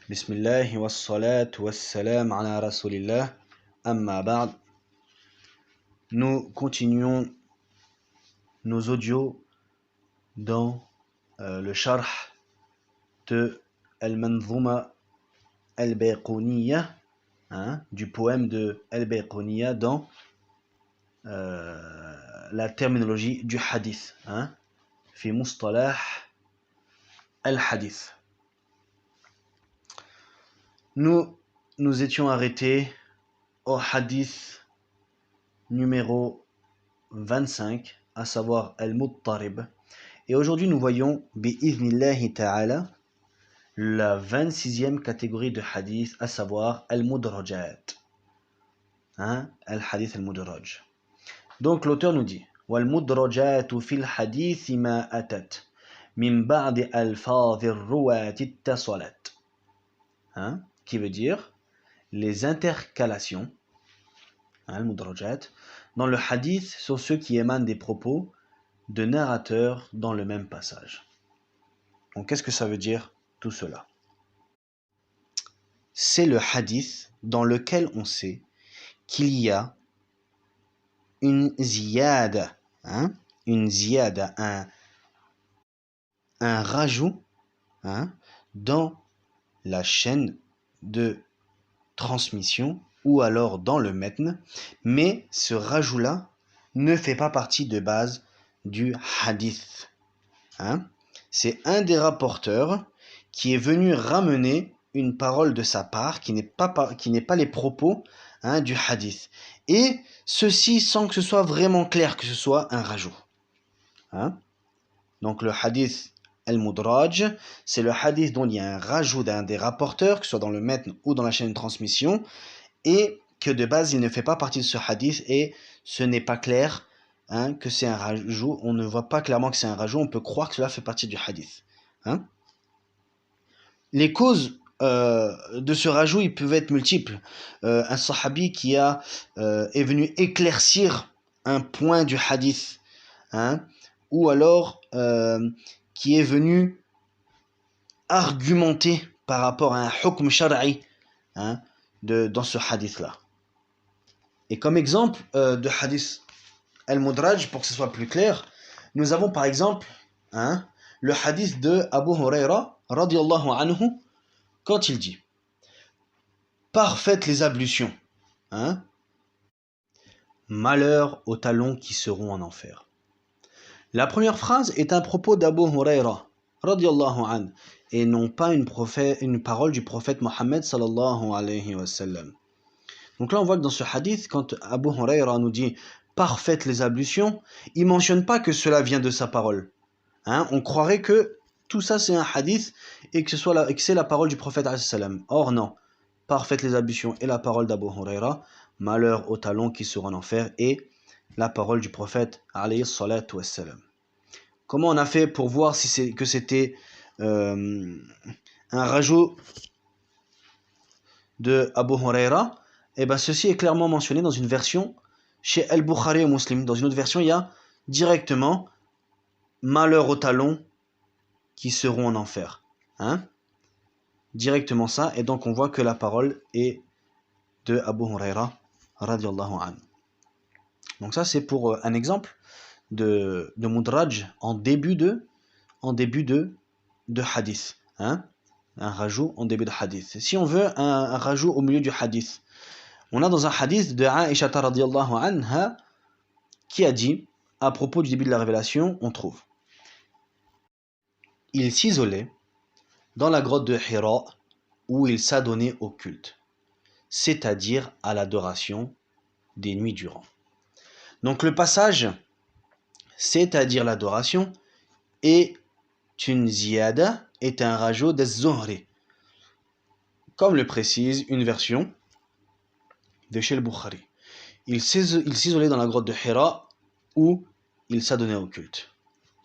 Bismillah wa salatu wa salam ala rasulillah. Amma ba'd. Nous continuons nos audios dans le sharh de Al-Manzuma Al-Bayquniya, du poème de Al-Bayquniya dans la terminologie du hadith, fi mustalah al-hadith. Nous étions arrêtés au hadith numéro 25, à savoir Al-Muttarib. Et aujourd'hui, nous voyons, bi'idhnillahi ta'ala, la 26e catégorie de hadith, à savoir Al-Mudrajat. Al-Hadith Al-Mudraj. Donc, l'auteur nous dit Wal-Mudrajatu fil hadith ma atat min ba'di alfadhi ruwati ittasalat. Qui veut dire les intercalations, Al-Mudrajat, dans le hadith sont ceux qui émanent des propos de narrateurs dans le même passage. Donc qu'est-ce que ça veut dire tout cela? C'est le hadith dans lequel on sait qu'il y a une ziyada, un rajout dans la chaîne de transmission ou alors dans le matn, mais ce rajout-là ne fait pas partie de base du hadith. C'est un des rapporteurs qui est venu ramener une parole de sa part qui n'est pas les propos du hadith. Et ceci sans que ce soit vraiment clair que ce soit un rajout. Donc le hadith Al-Mudraj, c'est le hadith dont il y a un rajout d'un des rapporteurs, que ce soit dans le matn ou dans la chaîne de transmission, et que de base il ne fait pas partie de ce hadith et ce n'est pas clair que c'est un rajout. On ne voit pas clairement que c'est un rajout, on peut croire que cela fait partie du hadith. Les causes de ce rajout, ils peuvent être multiples. Un sahabi qui est venu éclaircir un point du hadith, ou alors qui est venu argumenter par rapport à un hukm shar'i dans ce hadith-là. Et comme exemple de hadith al-Mudraj, pour que ce soit plus clair, nous avons par exemple le hadith de Abu Huraira radiyallahu anhu, quand il dit parfaites les ablutions, malheur aux talons qui seront en enfer. La première phrase est un propos d'Abu Huraira radiyallahu anhu et non pas une parole du prophète Mohammed sallallahu alayhi wa sallam. Donc là on voit que dans ce hadith, quand Abu Huraira nous dit parfaites les ablutions, il ne mentionne pas que cela vient de sa parole. On croirait que tout ça c'est un hadith et que c'est la parole du prophète alayhi salam. Or non, parfaites les ablutions et la parole d'Abu Huraira, malheur aux talons qui seront en enfer, et la parole du prophète alayhi salatu wassalam. Comment on a fait pour voir que c'était un rajout de Abu Huraira? Eh bien ceci est clairement mentionné dans une version chez Al-Bukhari et Muslim. Dans une autre version il y a directement malheur aux talons qui seront en enfer. Directement ça, et donc on voit que la parole est de Abu Huraira radiyallahu anhu. Donc ça c'est pour un exemple de mudraj en début de hadith. Un rajout en début de hadith. Si on veut un rajout au milieu du hadith, on a dans un hadith de Aisha radiyallahu anha qui a dit, à propos du début de la révélation, on trouve: il s'isolait dans la grotte de Hira où il s'adonnait au culte, c'est-à-dire à l'adoration des nuits durant. Donc le passage c'est-à-dire l'adoration est une ziyada, est un rajout des-Zuhri, comme le précise une version de chez le Bukhari. Il s'isolait dans la grotte de Hira où il s'adonnait au culte.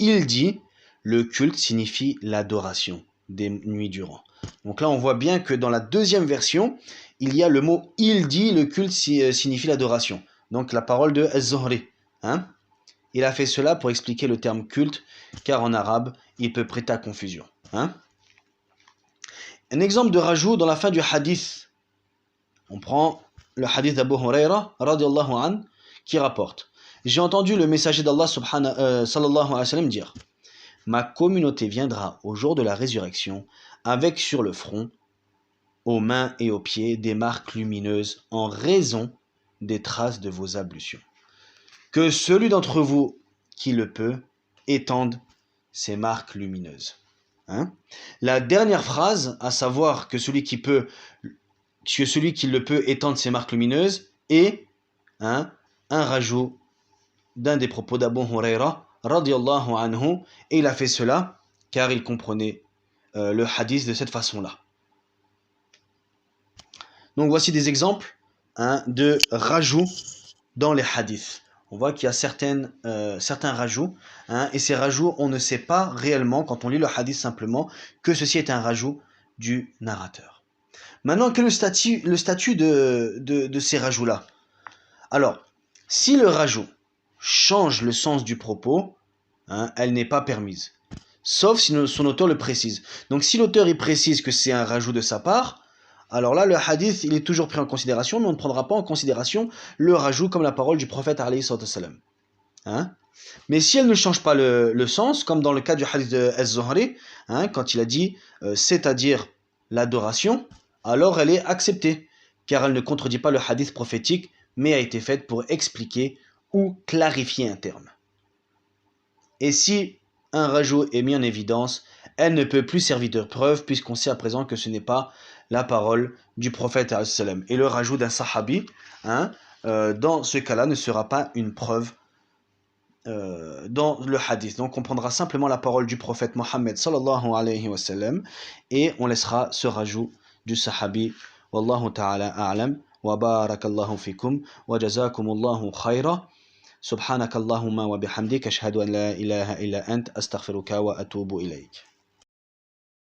Il dit le culte signifie l'adoration des nuits durant. Donc là on voit bien que dans la deuxième version il y a le mot il dit le culte signifie l'adoration. Donc la parole de Az-Zuhri. Il a fait cela pour expliquer le terme culte, car en arabe il peut prêter à confusion. Un exemple de rajout dans la fin du hadith. On prend le hadith d'Abu Huraira radiallahu an qui rapporte: j'ai entendu le messager d'Allah sallallahu alayhi wa sallam dire: ma communauté viendra au jour de la résurrection avec sur le front, aux mains et aux pieds des marques lumineuses en raison des traces de vos ablutions. Que celui d'entre vous qui le peut étende ces marques lumineuses. La dernière phrase, à savoir que celui qui le peut étendre ces marques lumineuses, est un rajout d'un des propos d'Abu Huraira radiyallahu anhu, et il a fait cela car il comprenait le hadith de cette façon-là. Donc voici des exemples de rajouts dans les hadiths. On voit qu'il y a certains rajouts, et ces rajouts, on ne sait pas réellement, quand on lit le hadith simplement, que ceci est un rajout du narrateur. Maintenant, quel est le statut de ces rajouts-là? Alors, si le rajout change le sens du propos, elle n'est pas permise, sauf si son auteur le précise. Donc si l'auteur il précise que c'est un rajout de sa part, alors là, le hadith, il est toujours pris en considération, mais on ne prendra pas en considération le rajout comme la parole du prophète alayhi sallam. Mais si elle ne change pas le sens, comme dans le cas du hadith de Az-Zuhri, quand il a dit c'est-à-dire l'adoration, alors elle est acceptée, car elle ne contredit pas le hadith prophétique, mais a été faite pour expliquer ou clarifier un terme. Et si un rajout est mis en évidence, elle ne peut plus servir de preuve, puisqu'on sait à présent que ce n'est pas la parole du prophète ﷺ. Et le rajout d'un sahabi, dans ce cas-là, ne sera pas une preuve dans le hadith. Donc on prendra simplement la parole du prophète Mohammed sallallahu alayhi wa sallam, et on laissera ce rajout du sahabi. Wallahu ta'ala a'lam, wa barakallahu fikum, wa jazakumullahu khayra. سبحانك اللهم وبحمدك أشهد أن لا إله إلا أنت أستغفرك وأتوب إليك.